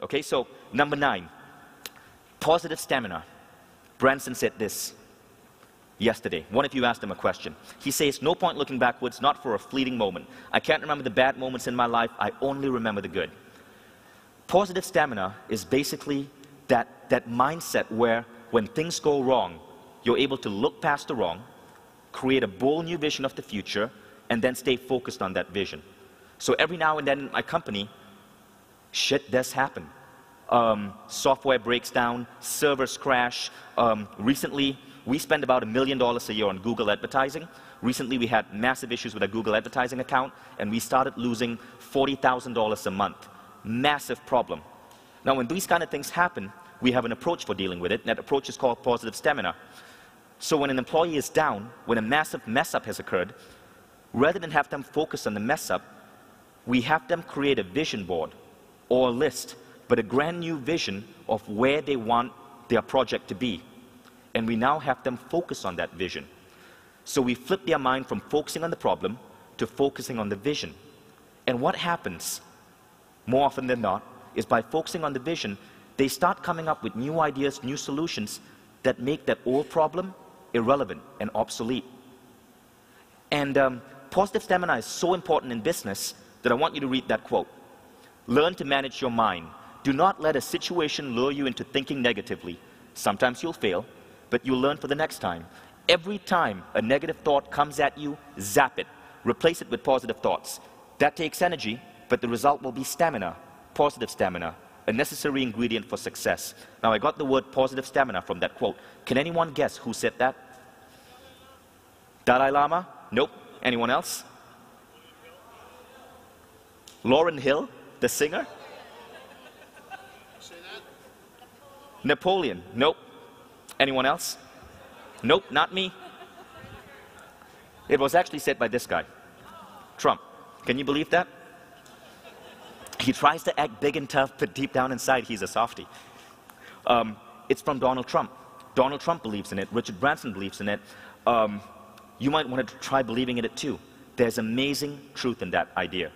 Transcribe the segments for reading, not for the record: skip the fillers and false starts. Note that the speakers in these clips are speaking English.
Okay, so number 9, positive stamina. Branson said this yesterday. One of you asked him a question. He says, no point looking backwards, not for a fleeting moment. I can't remember the bad moments in my life, I only remember the good. Positive stamina is basically that mindset where when things go wrong, you're able to look past the wrong, create a bold new vision of the future, and then stay focused on that vision. So every now and then in my company, shit does happen. Software breaks down, servers crash. Recently, we spend about $1 million a year on Google advertising. Recently, we had massive issues with our Google advertising account, and we started losing $40,000 a month. Massive problem. Now, when these kind of things happen, we have an approach for dealing with it, and that approach is called positive stamina. So when an employee is down, when a massive mess-up has occurred, rather than have them focus on the mess-up, we have them create a vision board or a list, but a brand new vision of where they want their project to be. And we now have them focus on that vision. So we flip their mind from focusing on the problem to focusing on the vision. And what happens, more often than not, is by focusing on the vision, they start coming up with new ideas, new solutions that make that old problem irrelevant and obsolete. And positive stamina is so important in business that I want you to read that quote. Learn to manage your mind. Do not let a situation lure you into thinking negatively. Sometimes you'll fail, but you'll learn for the next time. Every time a negative thought comes at you, zap it. Replace it with positive thoughts. That takes energy, but the result will be stamina, positive stamina, a necessary ingredient for success. Now, I got the word positive stamina from that quote. Can anyone guess who said that? Dalai Lama? Nope. Anyone else? Lauryn Hill, the singer? Napoleon? Nope. Anyone else? Nope, not me. It was actually said by this guy, Trump. Can you believe that? He tries to act big and tough, but deep down inside, he's a softie. It's from Donald Trump. Donald Trump believes in it. Richard Branson believes in it. You might want to try believing in it too. There's amazing truth in that idea.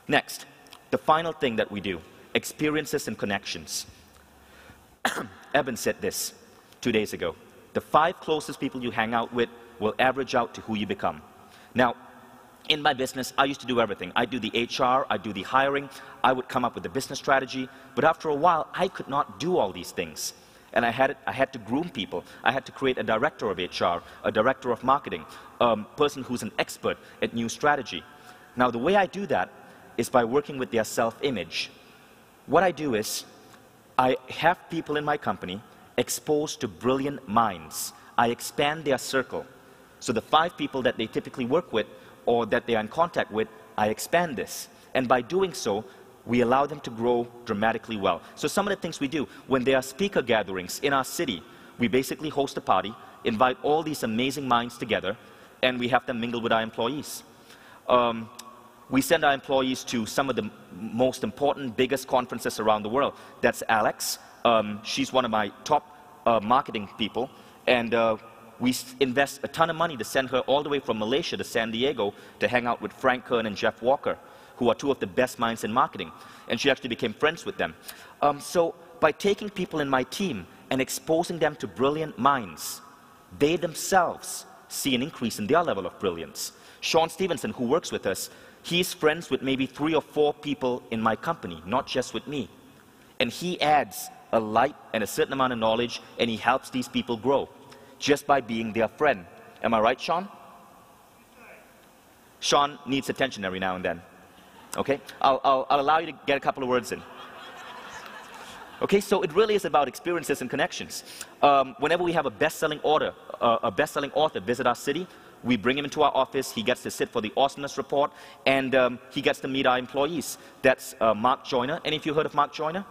Next, the final thing that we do, experiences and connections. Eben said this 2 days ago. The 5 closest people you hang out with will average out to who you become. Now, in my business, I used to do everything. I do the HR, I do the hiring, I would come up with a business strategy, but after a while, I could not do all these things. And I had to groom people. I had to create a director of HR, a director of marketing, a person who's an expert at new strategy. Now, the way I do that is by working with their self-image. What I do is, I have people in my company exposed to brilliant minds. I expand their circle. So the 5 people that they typically work with or that they are in contact with, I expand this. And by doing so, we allow them to grow dramatically well. So some of the things we do, when there are speaker gatherings in our city, we basically host a party, invite all these amazing minds together, and we have them mingle with our employees. We send our employees to some of the most important, biggest conferences around the world. That's Alex. She's one of my top marketing people, and we invest a ton of money to send her all the way from Malaysia to San Diego to hang out with Frank Kern and Jeff Walker, who are 2 of the best minds in marketing. And she actually became friends with them. So by taking people in my team and exposing them to brilliant minds, they themselves see an increase in their level of brilliance. Sean Stevenson, who works with us, he's friends with maybe 3 or 4 people in my company, not just with me. And he adds a light and a certain amount of knowledge, and he helps these people grow just by being their friend. Am I right, Sean? Sean needs attention every now and then. Okay? I'll allow you to get a couple of words in. Okay, so it really is about experiences and connections. Whenever we have a best-selling author visit our city, we bring him into our office, he gets to sit for the awesomeness report, and he gets to meet our employees. That's Mark Joyner. Any of you heard of Mark Joyner?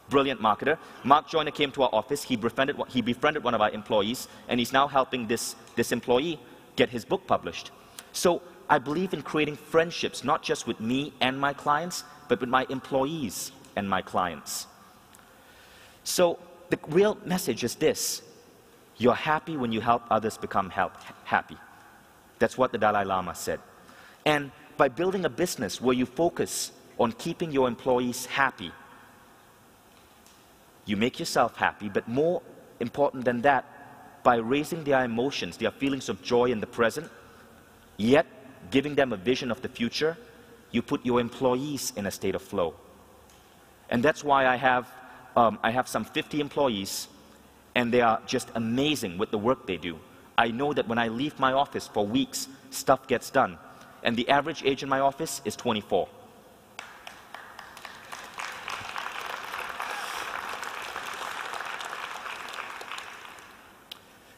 Brilliant marketer. Mark Joyner came to our office, he befriended one of our employees, and he's now helping this employee get his book published. So I believe in creating friendships, not just with me and my clients, but with my employees and my clients. So the real message is this: you're happy when you help others become happy. That's what the Dalai Lama said. And by building a business where you focus on keeping your employees happy, you make yourself happy, but more important than that, by raising their emotions, their feelings of joy in the present, yet giving them a vision of the future, you put your employees in a state of flow. And that's why I have some 50 employees, and they are just amazing with the work they do. I know that when I leave my office for weeks, stuff gets done. And the average age in my office is 24.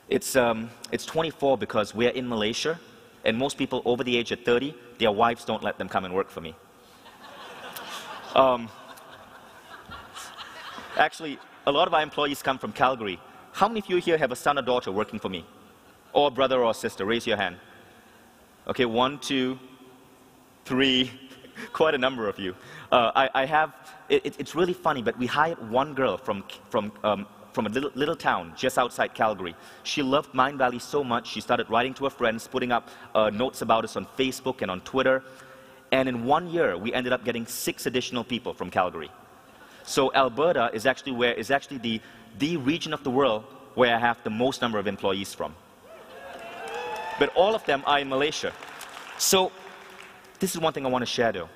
It's 24 because we're in Malaysia, and most people over the age of 30, their wives don't let them come and work for me. Actually, a lot of our employees come from Calgary. How many of you here have a son or daughter working for me? Or a brother or a sister? Raise your hand. Okay, 1, 2, 3, quite a number of you. It's really funny, but we hired one girl from a little town just outside Calgary. She loved Mind Valley so much, she started writing to her friends, putting up notes about us on Facebook and on Twitter. And in 1 year, we ended up getting 6 additional people from Calgary. So Alberta is actually the region of the world where I have the most number of employees from. But all of them are in Malaysia. So this is one thing I want to share though.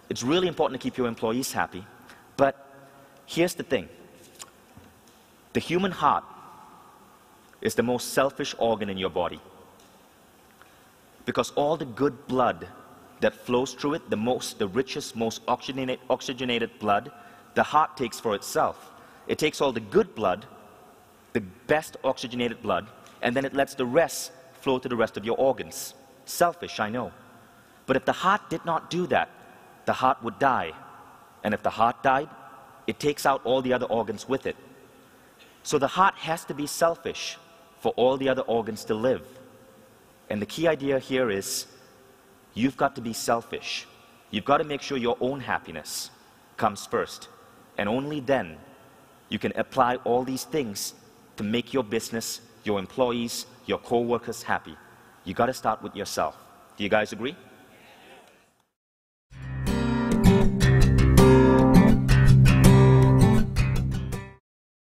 It's really important to keep your employees happy, but here's the thing. The human heart is the most selfish organ in your body, because all the good blood that flows through it, the richest, most oxygenated blood, the heart takes for itself. It takes all the good blood, the best oxygenated blood, and then it lets the rest flow to the rest of your organs. Selfish, I know. But if the heart did not do that, the heart would die. And if the heart died, it takes out all the other organs with it. So the heart has to be selfish for all the other organs to live. And the key idea here is, you've got to be selfish. You've got to make sure your own happiness comes first. And only then you can apply all these things to make your business, your employees, your co-workers happy. You got to start with yourself. Do you guys agree?